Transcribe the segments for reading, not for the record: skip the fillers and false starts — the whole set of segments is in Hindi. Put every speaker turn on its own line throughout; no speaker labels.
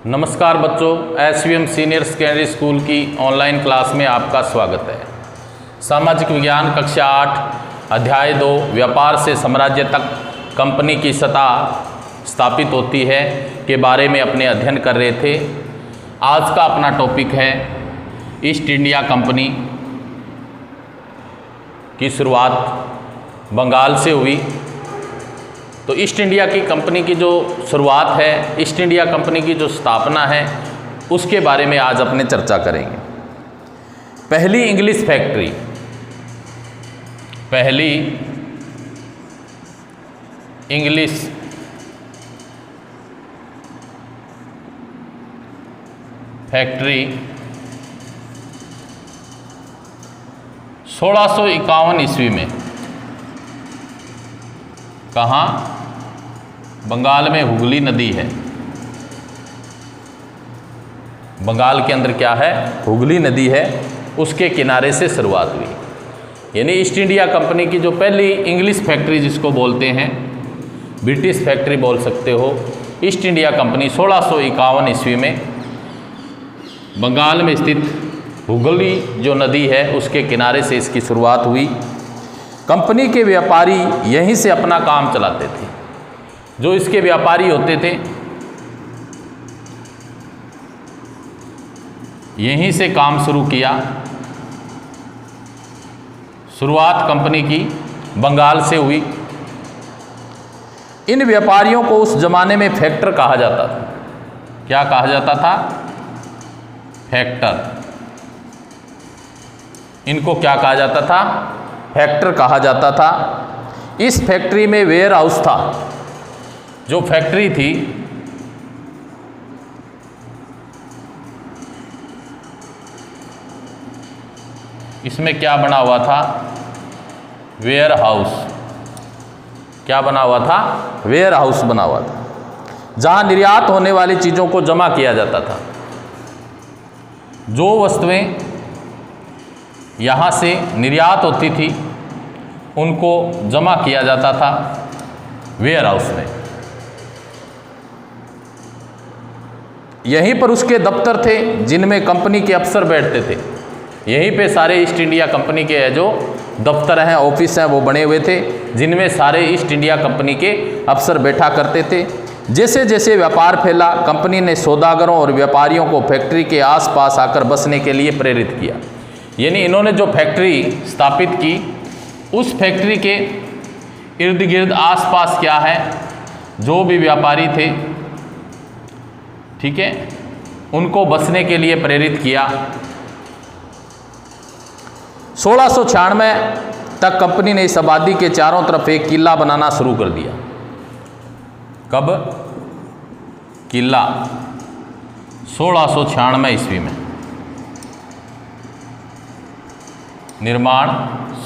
नमस्कार बच्चों, SVM सीनियर सेकेंडरी स्कूल की ऑनलाइन क्लास में आपका स्वागत है। सामाजिक विज्ञान कक्षा 8 अध्याय 2 व्यापार से साम्राज्य तक कंपनी की सत्ता स्थापित होती है के बारे में अपने अध्ययन कर रहे थे। आज का अपना टॉपिक है ईस्ट इंडिया कंपनी की शुरुआत बंगाल से हुई। तो ईस्ट इंडिया की कंपनी की जो शुरुआत है, ईस्ट इंडिया कंपनी की जो स्थापना है, उसके बारे में आज अपने चर्चा करेंगे। पहली इंग्लिश फैक्ट्री, पहली इंग्लिश फैक्ट्री 1651 ईस्वी में कहाँ? बंगाल में हुगली नदी है। बंगाल के अंदर क्या है? हुगली नदी है, उसके किनारे से शुरुआत हुई। यानी ईस्ट इंडिया कंपनी की जो पहली इंग्लिश फैक्ट्री जिसको बोलते हैं, ब्रिटिश फैक्ट्री बोल सकते हो, ईस्ट इंडिया कंपनी 1651 ईस्वी में बंगाल में स्थित हुगली जो नदी है उसके किनारे से इसकी शुरुआत हुई। कंपनी के व्यापारी यहीं से अपना काम चलाते थे। जो इसके व्यापारी होते थे यहीं से काम शुरू किया। शुरुआत कंपनी की बंगाल से हुई। इन व्यापारियों को उस जमाने में फैक्टर कहा जाता था। क्या कहा जाता था? फैक्टर। इनको क्या कहा जाता था? फैक्टर कहा जाता था। इस फैक्ट्री में वेयर हाउस था। जो फैक्ट्री थी इसमें क्या बना हुआ था? Warehouse. क्या बना हुआ था? वेयर हाउस बना हुआ था, जहां निर्यात होने वाली चीज़ों को जमा किया जाता था। जो वस्तुएं यहाँ से निर्यात होती थी उनको जमा किया जाता था वेयर हाउस में। यहीं पर उसके दफ्तर थे जिनमें कंपनी के अफसर बैठते थे। यहीं पे सारे ईस्ट इंडिया कंपनी के जो दफ्तर हैं, ऑफिस हैं, वो बने हुए थे, जिनमें सारे ईस्ट इंडिया कंपनी के अफसर बैठा करते थे। जैसे जैसे व्यापार फैला, कंपनी ने सौदागरों और व्यापारियों को फैक्ट्री के आसपास आकर बसने के लिए प्रेरित किया। यानी इन्होंने जो फैक्ट्री स्थापित की, उस फैक्ट्री के इर्द गिर्द आसपास क्या है, जो भी व्यापारी थे, ठीक है, उनको बसने के लिए प्रेरित किया। 1696 तक कंपनी ने इस आबादी के चारों तरफ एक किला बनाना शुरू कर दिया। कब? किला 1696 ईस्वी में निर्माण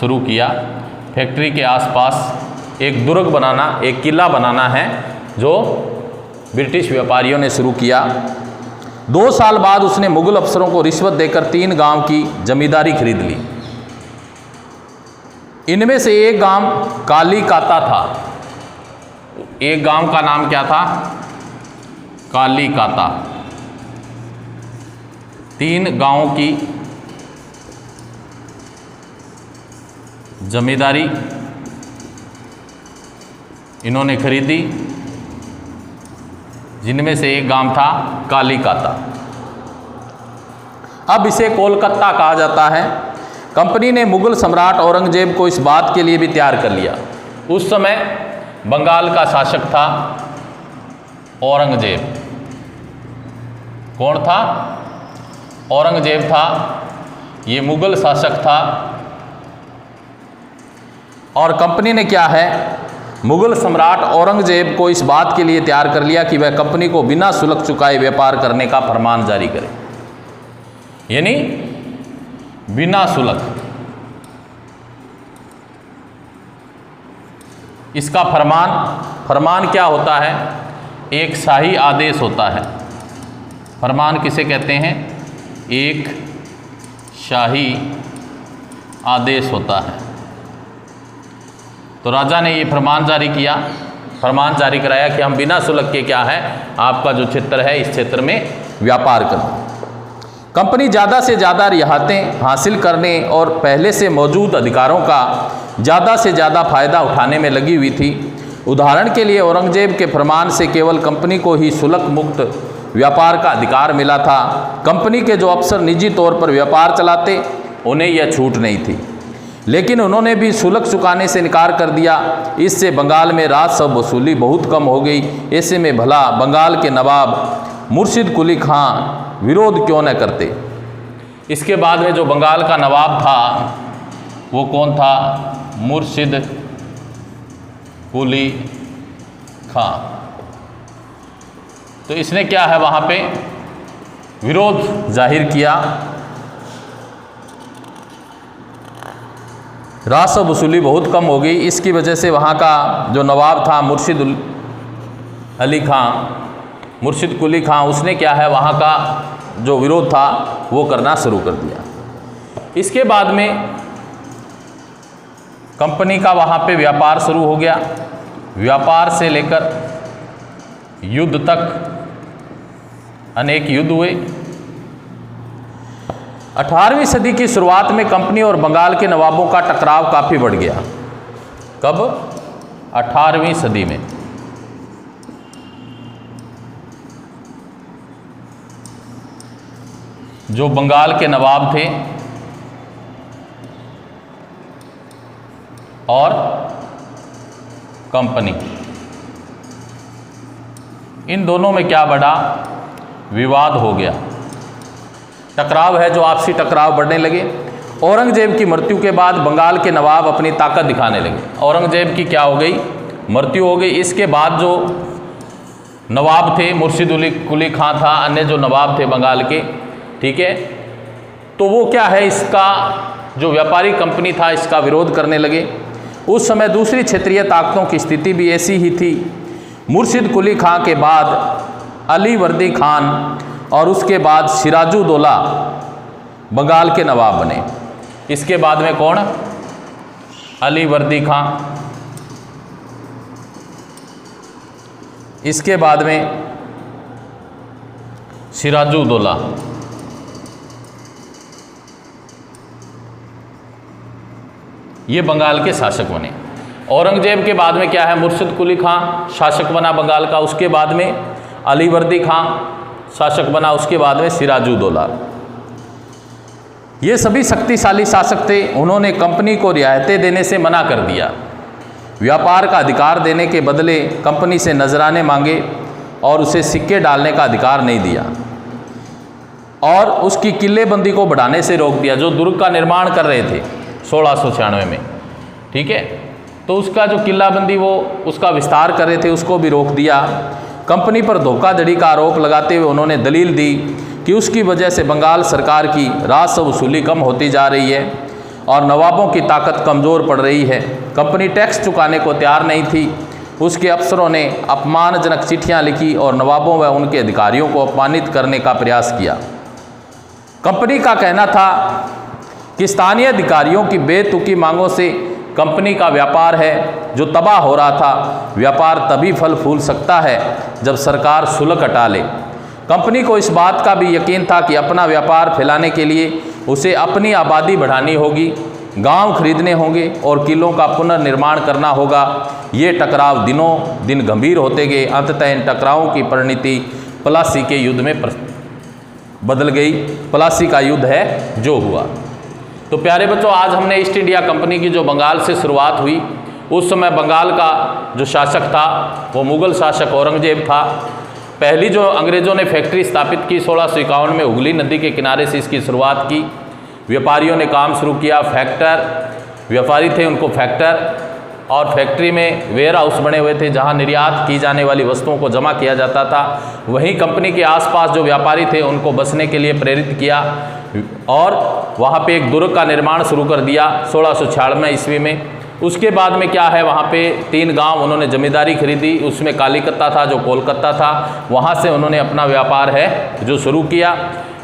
शुरू किया। फैक्ट्री के आसपास एक दुर्ग बनाना, एक किला बनाना है, जो ब्रिटिश व्यापारियों ने शुरू किया। 2 साल बाद उसने मुगल अफसरों को रिश्वत देकर 3 गांव की जमींदारी खरीद ली। इनमें से एक गांव कालीकाता था। एक गांव का नाम क्या था? कालीकाता। 3 गांवों की जमींदारी इन्होंने खरीदी, जिनमें से एक गांव था कालीकाता। अब इसे कोलकाता कहा जाता है। कंपनी ने मुगल सम्राट औरंगजेब को इस बात के लिए भी तैयार कर लिया। उस समय बंगाल का शासक था औरंगजेब। कौन था? औरंगजेब था। ये मुगल शासक था। और कंपनी ने क्या है, मुगल सम्राट औरंगजेब को इस बात के लिए तैयार कर लिया कि वह कंपनी को बिना शुल्क चुकाए व्यापार करने का फरमान जारी करे। यानी बिना शुल्क। इसका फरमान क्या होता है? एक शाही आदेश होता है। फरमान किसे कहते हैं? एक शाही आदेश होता है। तो राजा ने ये फरमान जारी किया। फरमान जारी कराया कि हम बिना शुल्क के क्या है आपका जो क्षेत्र है इस क्षेत्र में व्यापार करें। कंपनी ज़्यादा से ज़्यादा रियायतें हासिल करने और पहले से मौजूद अधिकारों का ज़्यादा से ज़्यादा फ़ायदा उठाने में लगी हुई थी। उदाहरण के लिए औरंगजेब के फरमान से केवल कंपनी को ही शुल्क मुक्त व्यापार का अधिकार मिला था। कंपनी के जो अफसर निजी तौर पर व्यापार चलाते उन्हें यह छूट नहीं थी, लेकिन उन्होंने भी शुल्क चुकाने से इनकार कर दिया। इससे बंगाल में राजस्व वसूली बहुत कम हो गई। ऐसे में भला बंगाल के नवाब मुर्शिद कुली खां विरोध क्यों न करते। इसके बाद में जो बंगाल का नवाब था वो कौन था? मुर्शिद कुली खां। तो इसने क्या है वहाँ पे विरोध जाहिर किया। राजस्व वसूली बहुत कम हो गई। इसकी वजह से वहाँ का जो नवाब था मुर्शिद कुली खां, उसने क्या है वहाँ का जो विरोध था वो करना शुरू कर दिया। इसके बाद में कंपनी का वहाँ पे व्यापार शुरू हो गया। व्यापार से लेकर युद्ध तक अनेक युद्ध हुए। 18वीं सदी की शुरुआत में कंपनी और बंगाल के नवाबों का टकराव काफ़ी बढ़ गया। कब? 18वीं सदी में। जो बंगाल के नवाब थे और कंपनी, इन दोनों में क्या बढ़ा? विवाद हो गया। टकराव है जो आपसी टकराव बढ़ने लगे। औरंगजेब की मृत्यु के बाद बंगाल के नवाब अपनी ताकत दिखाने लगे। औरंगजेब की क्या हो गई? मृत्यु हो गई। इसके बाद जो नवाब थे, मुर्शिद कुली खां था, अन्य जो नवाब थे बंगाल के, ठीक है, तो वो क्या है इसका जो व्यापारी कंपनी था इसका विरोध करने लगे। उस समय दूसरी क्षेत्रीय ताकतों की स्थिति भी ऐसी ही थी। मुर्शिद कुली खां के बाद अली वर्दी खान और उसके बाद सिराजुद्दौला बंगाल के नवाब बने। इसके बाद में कौन? अली वर्दी खां। इसके बाद में सिराजुद्दौला। ये बंगाल के शासक बने। औरंगजेब के बाद में क्या है? मुर्शिद कुली खां शासक बना बंगाल का। उसके बाद में अली वर्दी खां शासक बना। उसके बाद में सिराजुद्दौला। ये सभी शक्तिशाली शासक थे। उन्होंने कंपनी को रियायतें देने से मना कर दिया। व्यापार का अधिकार देने के बदले कंपनी से नजराने मांगे और उसे सिक्के डालने का अधिकार नहीं दिया और उसकी किलेबंदी को बढ़ाने से रोक दिया। जो दुर्ग का निर्माण कर रहे थे 1696 में, ठीक है, तो उसका जो किलाबंदी वो उसका विस्तार कर रहे थे उसको भी रोक दिया। कंपनी पर धोखाधड़ी का आरोप लगाते हुए उन्होंने दलील दी कि उसकी वजह से बंगाल सरकार की राजस्व वसूली कम होती जा रही है और नवाबों की ताकत कमज़ोर पड़ रही है। कंपनी टैक्स चुकाने को तैयार नहीं थी। उसके अफसरों ने अपमानजनक चिट्ठियां लिखी और नवाबों व उनके अधिकारियों को अपमानित करने का प्रयास किया। कंपनी का कहना था कि स्थानीय अधिकारियों की बेतुकी मांगों से कंपनी का व्यापार है जो तबाह हो रहा था। व्यापार तभी फल फूल सकता है जब सरकार शुल्क हटा ले। कंपनी को इस बात का भी यकीन था कि अपना व्यापार फैलाने के लिए उसे अपनी आबादी बढ़ानी होगी, गांव खरीदने होंगे और किलों का पुनर्निर्माण करना होगा। ये टकराव दिनों दिन गंभीर होते गए। अंततः इन टकरावों की परिणति प्लासी के युद्ध में बदल गई। प्लासी का युद्ध है जो हुआ। तो प्यारे बच्चों, आज हमने ईस्ट इंडिया कंपनी की जो बंगाल से शुरुआत हुई, उस समय बंगाल का जो शासक था वो मुग़ल शासक औरंगजेब था। पहली जो अंग्रेज़ों ने फैक्ट्री स्थापित की 1651 में हुगली नदी के किनारे से इसकी शुरुआत की। व्यापारियों ने काम शुरू किया। फैक्टर व्यापारी थे, उनको फैक्टर, और फैक्ट्री में वेयर हाउस बने हुए थे जहां निर्यात की जाने वाली वस्तुओं को जमा किया जाता था। वहीं कंपनी के आसपास जो व्यापारी थे उनको बसने के लिए प्रेरित किया और वहां पे एक दुर्ग का निर्माण शुरू कर दिया 1696 ईस्वी में। उसके बाद में क्या है, वहाँ पे 3 गांव उन्होंने जमींदारी खरीदी। उसमें कालीकत्ता था जो कोलकाता था, वहाँ से उन्होंने अपना व्यापार है जो शुरू किया।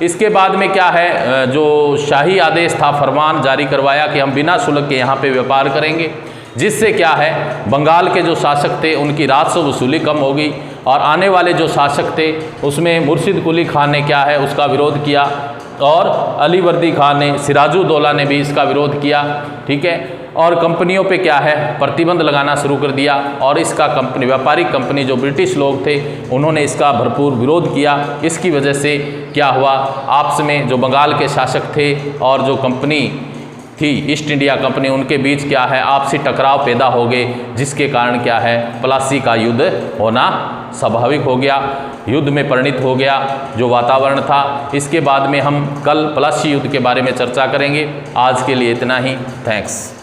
इसके बाद में क्या है, जो शाही आदेश था, फरमान जारी करवाया कि हम बिना शुल्क के यहाँ पे व्यापार करेंगे। जिससे क्या है, बंगाल के जो शासक थे उनकी राजस्व वसूली कम होगी और आने वाले जो शासक थे उसमें मुर्शिद कुली खान ने क्या है उसका विरोध किया और अलीवर्दी खान ने, सिराजुद्दौला ने भी इसका विरोध किया। ठीक है, और कंपनियों पे क्या है प्रतिबंध लगाना शुरू कर दिया और इसका कंपनी, व्यापारिक कंपनी जो ब्रिटिश लोग थे उन्होंने इसका भरपूर विरोध किया। इसकी वजह से क्या हुआ, आपस में जो बंगाल के शासक थे और जो कंपनी थी ईस्ट इंडिया कंपनी, उनके बीच क्या है आपसी टकराव पैदा हो गए, जिसके कारण क्या है प्लासी का युद्ध होना स्वाभाविक हो गया, युद्ध में परिणित हो गया जो वातावरण था। इसके बाद में हम कल प्लासी युद्ध के बारे में चर्चा करेंगे। आज के लिए इतना ही, थैंक्स।